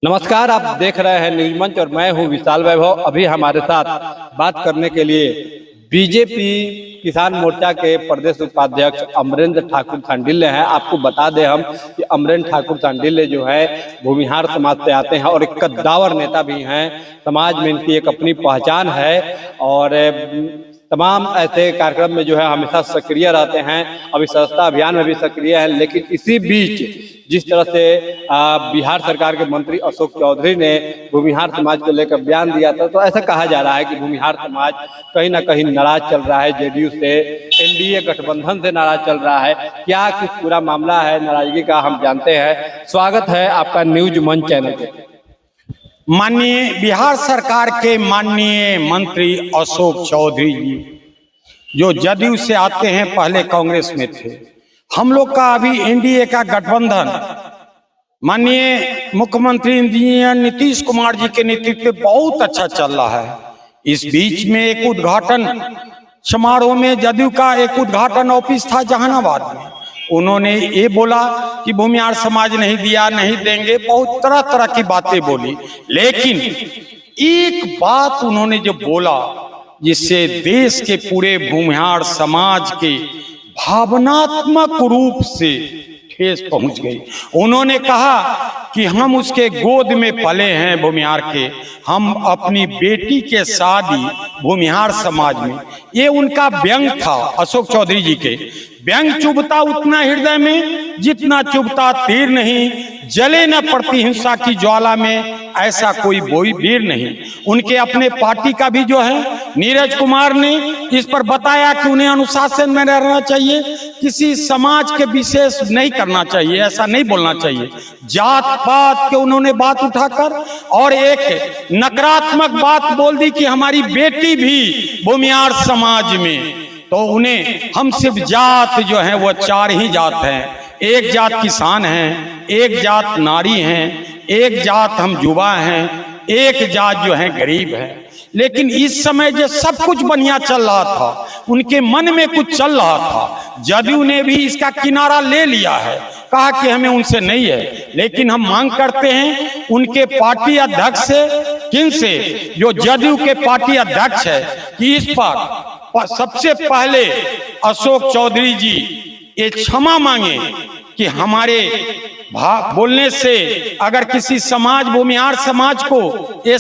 नमस्कार, आप देख रहे हैं न्यूज मंच और मैं हूं विशाल वैभव। अभी हमारे साथ बात करने के लिए बीजेपी किसान मोर्चा के प्रदेश उपाध्यक्ष अमरेंद्र ठाकुर सांडिल्य हैं। आपको बता दें हम कि अमरेंद्र ठाकुर सांडिल्य जो है भूमिहार समाज से आते हैं और एक कद्दावर नेता भी हैं। समाज में इनकी एक अपनी पहचान है और तमाम ऐसे कार्यक्रम में जो है हमेशा सक्रिय रहते हैं। अभी सदस्यता अभियान में भी सक्रिय है। लेकिन इसी बीच जिस तरह से बिहार सरकार के मंत्री अशोक चौधरी ने भूमिहार समाज को लेकर बयान दिया था, तो ऐसा कहा जा रहा है कि भूमिहार समाज कहीं ना कहीं नाराज चल रहा है, जेडीयू से, एनडीए गठबंधन से नाराज चल रहा है। क्या कुछ पूरा मामला है नाराजगी का, हम जानते हैं। स्वागत है आपका न्यूज मंच चैनल पे। माननीय बिहार सरकार के माननीय मंत्री अशोक चौधरी जी जो जदयू से आते हैं, पहले कांग्रेस में थे। हम लोग का अभी एनडीए का गठबंधन माननीय मुख्यमंत्री इंजीनियर नीतीश कुमार जी के नेतृत्व में बहुत अच्छा चल रहा है। इस बीच में एक उद्घाटन समारोह में जदयू का एक उद्घाटन ऑफिस था जहानाबाद में। उन्होंने ये बोला कि भूमिहार समाज नहीं दिया, नहीं देंगे, बहुत तरह तरह की बातें बोली। लेकिन एक बात उन्होंने जो बोला जिससे देश के पूरे भूमिहार समाज के भावनात्मक रूप से ठेस पहुंच गई। उन्होंने कहा कि हम उसके गोद में पले हैं भूमिहार के, हम अपनी बेटी के शादी भूमिहार समाज में। ये उनका व्यंग था अशोक चौधरी जी के। व्यंग चुभता उतना हृदय में जितना चुभता तीर नहीं, जले न पड़ती हिंसा की ज्वाला में ऐसा कोई वीर नहीं। उनके अपने पार्टी का भी जो है नीरज कुमार ने इस पर बताया कि उन्हें अनुशासन में रहना चाहिए, किसी समाज के विशेष नहीं करना चाहिए, ऐसा नहीं बोलना चाहिए। जात पात के उन्होंने बात उठाकर और एक नकारात्मक बात बोल दी कि हमारी बेटी भी भूमिहार समाज में। तो उन्हें हम सिर्फ जात जो है वो चार ही जात हैं। एक जात किसान हैं, एक जात नारी हैं, एक जात हम युवा हैं, एक जात जो है गरीब है। लेकिन इस समय जो सब कुछ बढ़िया चल रहा था, उनके मन में कुछ चल रहा था। जदयू ने भी इसका किनारा ले लिया है, कहा कि हमें उनसे नहीं है। लेकिन हम मांग करते हैं उनके पार्टी अध्यक्ष से, किन से, जो जदयू के पार्टी अध्यक्ष है, कि इस पर सबसे पहले अशोक चौधरी जी ये क्षमा मांगे कि हमारे बोलने से अगर किसी समाज भूमिहार समाज को ये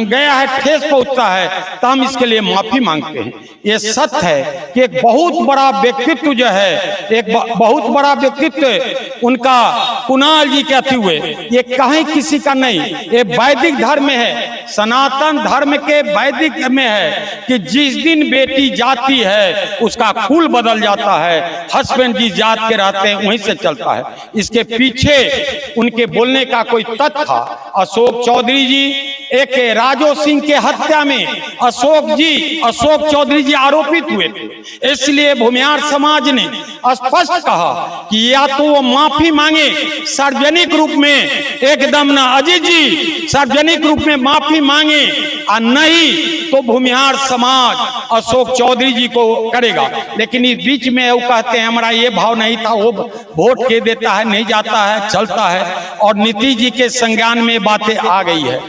गया है, ठेस पहुंचता है, तो हम इसके लिए माफी मांगते हैं। ये सत्य है कि एक बहुत बड़ा व्यक्तित्व जो है, एक बहुत बड़ा व्यक्तित्व उनका कुणाल जी कहते हुए, ये कहीं किसी का नहीं, ये वैदिक धर्म में है, सनातन धर्म के वैदिक में है कि जिस दिन बेटी जाती है उसका कुल बदल जाता है। हस्बैंड जी जात के रहते हैं, वहीं से चलता है। इसके पीछे उनके बोलने का कोई तथ्य था। अशोक चौधरी जी एक राजो सिंह के हत्या में अशोक चौधरी जी आरोपित हुए थे। इसलिए भूमिहार समाज ने स्पष्ट कहा कि या तो वो माफी मांगे सार्वजनिक रूप में, एकदम ना अजीत जी सार्वजनिक रूप में माफी मांगे, और नहीं तो भूमिहार समाज अशोक चौधरी जी को करेगा। लेकिन इस बीच में वो कहते हैं हमारा ये भाव नहीं था, वो वोट के देता है, नहीं जाता है, चलता है। और नीतीश जी के संज्ञान में बातें आ गई है,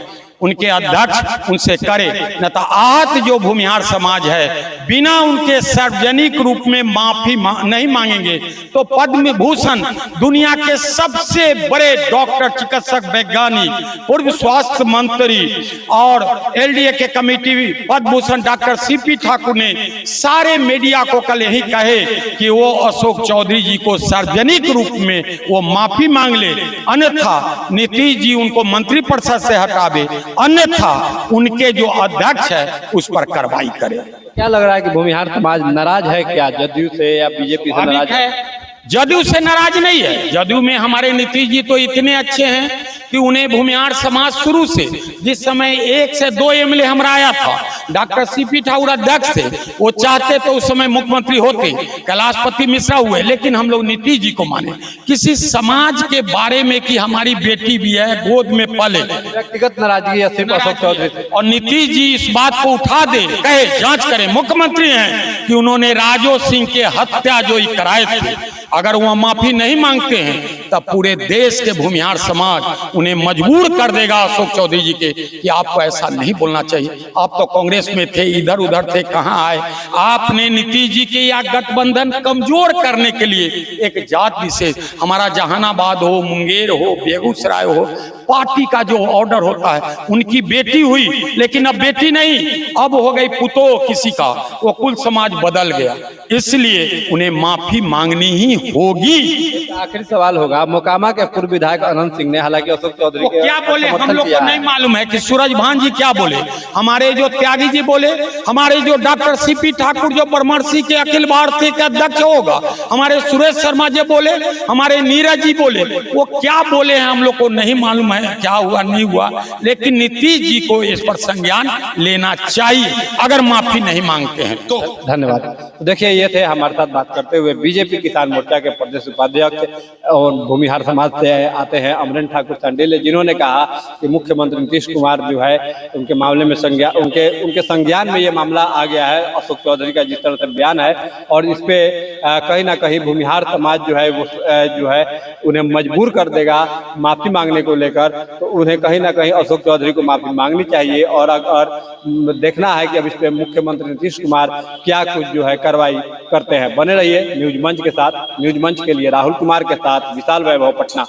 उनके अध्यक्ष उनसे करे, न तो आहत जो भूमिहार समाज है बिना उनके सार्वजनिक रूप में माफी नहीं मांगेंगे तो पद्म भूषण, दुनिया के सबसे बड़े डॉक्टर, चिकित्सक, वैज्ञानिक, पूर्व स्वास्थ्य मंत्री और एलडीए के committee Padma Bhushan doctor CP Thakur ने सारे मीडिया को कल यही कहे कि वो अशोक चौधरी जी को सार्वजनिक रूप में वो माफी मांग ले, अन्यथा नीतीश जी उनको मंत्री परिषद से हटावे, अन्यथा उनके जो अध्यक्ष है उस पर कार्रवाई करे। क्या लग रहा है कि भूमिहार समाज नाराज है क्या जदयू से या बीजेपी से नाराज है? जदयू से नाराज नहीं है। जदयू में हमारे नीतीश जी तो इतने अच्छे हैं कि उन्हें भूमिहार समाज शुरू से, जिस समय 1 से 2 एमएलए हमारा आया था, डॉक्टर सीपी ठाकुर अध्यक्ष थे, वो चाहते तो उस समय मुख्यमंत्री होते, कैलाशपति मिश्रा हुए, लेकिन हम लोग नीतीश जी को माने। किसी समाज के बारे में कि हमारी बेटी भी है, गोद में पले, व्यक्तिगत नाराजगी है सिर्फ अशोक चौधरी से। और नीतीश जी इस बात को उठा दे, कहे जांच करें, मुख्यमंत्री हैं कि उन्होंने राजो सिंह के हत्या जो कराए थे, अगर वह माफी नहीं मांगते हैं तब पूरे देश के भूमिहार समाज उन्हें मजबूर कर देगा अशोक चौधरी जी के कि आपको ऐसा नहीं बोलना चाहिए। आप तो कांग्रेस में थे, इधर उधर थे, कहां आए? आपने नीतीश जी के या गठबंधन कमजोर करने के लिए एक जात विशेष, हमारा जहानाबाद हो, मुंगेर हो, बेगूसराय हो, पार्टी का जो ऑर्डर होता है, उनकी बेटी हुई लेकिन अब बेटी नहीं, अब हो गई पुतो किसी का, वो कुल समाज बदल गया, इसलिए उन्हें माफी मांगनी ही होगी। आखिरी सवाल होगा, मोकामा के पूर्व विधायक अनंत सिंह ने, हालांकि अशोक चौधरी के क्या बोले हम समर्थन लोग किया को नहीं मालूम है कि सूरजभान जी क्या बोले, हमारे जो त्यागी जी बोले, हमारे जो डॉक्टर सीपी ठाकुर जो परमर्शी के अखिल भारतीय के अध्यक्ष होगा, हमारे सुरेश शर्मा जी बोले, हमारे नीरज जी बोले, वो क्या बोले हैं हम लोग को नहीं मालूम है, क्या हुआ नहीं हुआ, लेकिन नीतीश जी को इस पर संज्ञान लेना चाहिए अगर माफी नहीं मांगते हैं तो। धन्यवाद। तो देखिए, ये थे हमारे साथ बात करते हुए बीजेपी किसान मोर्चा के प्रदेश उपाध्यक्ष और भूमिहार समाज से आते हैं अमरेंद्र ठाकुर शांडिल्य, जिन्होंने कहा कि मुख्यमंत्री नीतीश कुमार जो है उनके मामले में उनके संज्ञान में ये मामला आ गया है, अशोक चौधरी का जिस तरह से बयान है, और इस पे कहीं ना कहीं भूमिहार समाज जो है वो जो है उन्हें मजबूर कर देगा माफी मांगने को लेकर। तो उन्हें कहीं ना कहीं अशोक चौधरी को माफी मांगनी चाहिए, और अगर देखना है कि अब इस पे मुख्यमंत्री नीतीश कुमार क्या कुछ जो है कार्रवाई करते हैं। बने रहिए न्यूज मंच के साथ। न्यूज मंच के लिए राहुल कुमार के साथ विशाल वैभव, पटना।